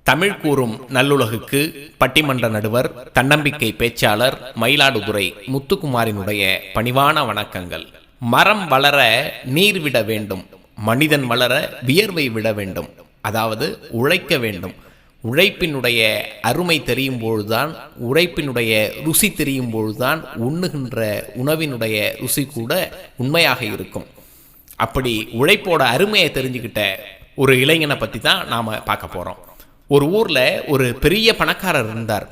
தமிழ் கூறும் நல்லுலகுக்கு பட்டிமன்ற நடுவர், தன்னம்பிக்கை பேச்சாளர் மயிலாடுதுறை முத்துக்குமாரினுடைய பணிவான வணக்கங்கள். மரம் வளர நீர் விட வேண்டும், மனிதன் வளர வியர்வை விட வேண்டும். அதாவது உழைக்க வேண்டும். உழைப்பினுடைய அருமை தெரியும் பொழுதுதான், உழைப்பினுடைய ருசி தெரியும் பொழுதுதான் உண்ணுகின்ற உணவினுடைய ருசி கூட உண்மையாக இருக்கும். அப்படி உழைப்போட அருமையை தெரிஞ்சுக்கிட்ட ஒரு இளைஞனை பற்றி தான் நாம் பார்க்க போகிறோம். ஒரு ஊரில் ஒரு பெரிய பணக்காரர் இருந்தார்.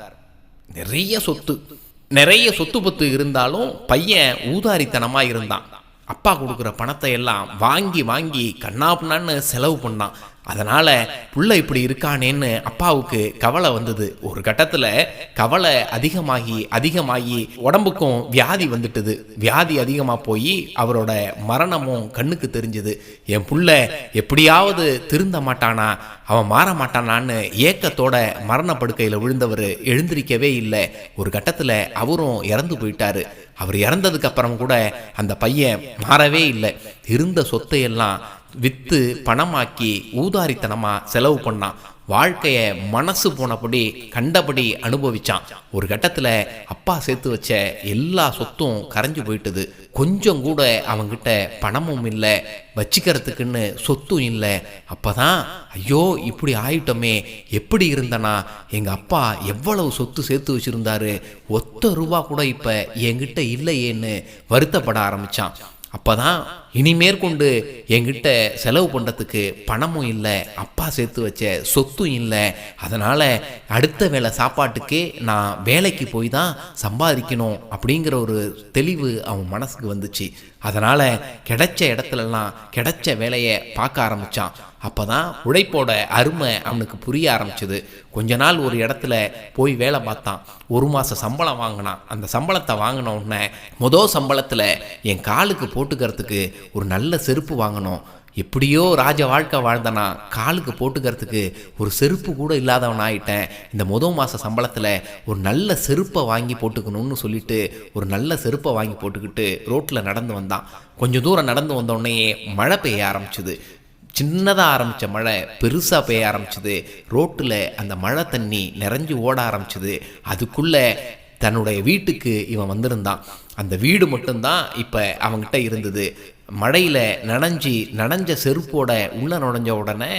நிறைய சொத்து பத்து இருந்தாலும் பையன் ஊதாரித்தனமாக இருந்தான். அப்பா கொடுக்குற பணத்தை எல்லாம் வாங்கி வாங்கி கண்ணாப்புண்ணான்னு செலவு பண்ணான். அதனால் புள்ள இப்படி இருக்கானேன்னு அப்பாவுக்கு கவலை வந்தது. ஒரு கட்டத்தில் கவலை அதிகமாகி உடம்புக்கும் வியாதி வந்துட்டுது. வியாதி அதிகமாக போய் அவரோட மரணமும் கண்ணுக்கு தெரிஞ்சது. என் புள்ள எப்படியாவது திருந்த மாட்டானா, அவன் மாற மாட்டானான்னு ஏக்கத்தோட மரணப்படுக்கையில் விழுந்தவர் எழுந்திருக்கவே இல்லை. ஒரு கட்டத்தில் அவரும் இறந்து போயிட்டாரு. அவர் இறந்ததுக்கு அப்புறம் கூட அந்த பையன் மாறவே இல்லை. இருந்த சொத்தையெல்லாம் விற்று பணமாக்கி ஊதாரித்தனமாக செலவு பண்ணான். வாழ்க்கையை மனசு போனபடி கண்டபடி அனுபவிச்சான். ஒரு கட்டத்தில் அப்பா சேர்த்து வச்ச எல்லா சொத்தும் கரைஞ்சு போயிட்டுது. கொஞ்சம் கூட அவங்கிட்ட பணமும் இல்லை, வச்சுக்கிறதுக்குன்னு சொத்தும் இல்லை. அப்போதான் ஐயோ இப்படி ஆயிட்டோமே, எப்படி இருந்தனா, எங்கள் அப்பா எவ்வளவு சொத்து சேர்த்து வச்சுருந்தாரு, ஒத்த ரூபா கூட இப்போ என்கிட்ட இல்லையேன்னு வருத்தப்பட ஆரம்பித்தான். அப்போ தான் இனிமேற்கொண்டு என்கிட்ட செலவு பண்ணுறதுக்கு பணமும் இல்லை, அப்பா சேர்த்து வச்ச சொத்தும் இல்லை. அதனால் அடுத்த வேளை சாப்பாட்டுக்கே நான் வேலைக்கு போய் தான் சம்பாதிக்கணும் அப்படிங்கிற ஒரு தெளிவு அவன் மனசுக்கு வந்துச்சு. அதனால் கிடைச்ச இடத்துலலாம் கிடைச்ச வேலையை பார்க்க ஆரம்பித்தான். அப்போ தான் உழைப்போட அருமை அவனுக்கு புரிய ஆரம்பிச்சுது. கொஞ்ச நாள் ஒரு இடத்துல போய் வேலை பார்த்தான். 1 மாதம் சம்பளம் வாங்கினான். அந்த சம்பளத்தை வாங்கின உடனே முதல் சம்பளத்தில் என் காலுக்கு போட்டுக்கிறதுக்கு ஒரு நல்ல செருப்பு வாங்கணும். எப்படியோ ராஜ வாழ்க்கை வாழ்ந்தனா, காலுக்கு போட்டுக்கிறதுக்கு ஒரு செருப்பு கூட இல்லாதவன் ஆகிட்டேன். இந்த முதல் மாத சம்பளத்தில் ஒரு நல்ல செருப்பை வாங்கி போட்டுக்கணும்னு சொல்லிட்டு ஒரு நல்ல செருப்பை வாங்கி போட்டுக்கிட்டு ரோட்டில் நடந்து வந்தான். கொஞ்சம் தூரம் நடந்து வந்தோடனே மழை பெய்ய ஆரம்பிச்சுது. சின்னதாக ஆரம்பித்த மழை பெருசாக பெய்ய ஆரம்பிச்சுது. ரோட்டில் அந்த மழை தண்ணி நிறைஞ்சு ஓட ஆரம்பிச்சுது. அதுக்குள்ளே தன்னுடைய வீட்டுக்கு இவன் வந்திருந்தான். அந்த வீடு மட்டும்தான் இப்போ அவன்கிட்ட இருந்தது. மழையில் நனைஞ்ச செருப்போட உள்ள நுழைஞ்ச உடனே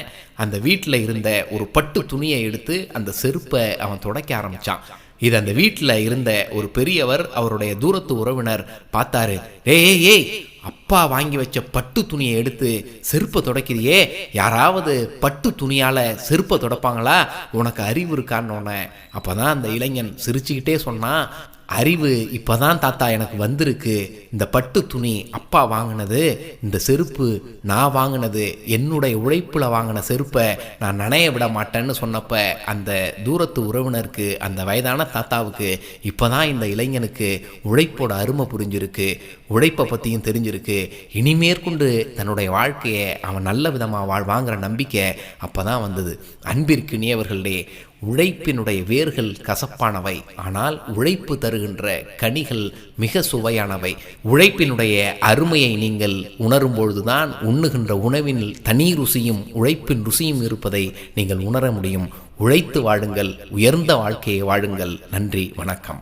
அந்த வீட்டில் இருந்த ஒரு பட்டு துணியை எடுத்து அந்த செருப்பை அவன் துடைக்க ஆரம்பித்தான். இது அந்த வீட்டில் இருந்த ஒரு பெரியவர், அவருடைய தூரத்து உறவினர் பார்த்தாரு. ஏய் அப்பா வாங்கி வச்ச பட்டு துணியை எடுத்து செருப்பை துடைக்கிறியே, யாராவது பட்டு துணியால் செருப்பை துடைப்பாங்களா, உனக்கு அறிவு இருக்கான்னு. அப்போ தான் அந்த இளைஞன் சிரிச்சுக்கிட்டே சொன்னான், அறிவு இப்போ தான் தாத்தா எனக்கு வந்திருக்கு. இந்த பட்டு துணி அப்பா வாங்கினது, இந்த செருப்பு நான் வாங்கினது, என்னுடைய உழைப்பில் வாங்கின செருப்பை நான் நனைய விட மாட்டேன்னு சொன்னப்போ அந்த தூரத்து உறவினருக்கு, அந்த வயதான தாத்தாவுக்கு இப்போ தான் இந்த இளைஞனுக்கு உழைப்போட அருமை புரிஞ்சிருக்கு, உழைப்பை பற்றியும் தெரிஞ்சிருக்கு. இனிமேற்கொண்டு தன்னுடைய வாழ்க்கையை அவன் நல்ல விதமாக வாழ்வாங்கிற நம்பிக்கை அப்போ தான் வந்தது. அன்பிற்கினியவர்களே, உழைப்பினுடைய வேர்கள் கசப்பானவை, ஆனால் உழைப்பு தருகின்ற கனிகள் மிக சுவையானவை. உழைப்பினுடைய அருமையை நீங்கள் உணரும் பொழுதுதான் உண்ணுகின்ற உணவின் தனி ருசியும் உழைப்பின் ருசியும் இருப்பதை நீங்கள் உணர முடியும். உழைத்து வாழுங்கள், உயர்ந்த வாழ்க்கையை வாழுங்கள். நன்றி, வணக்கம்.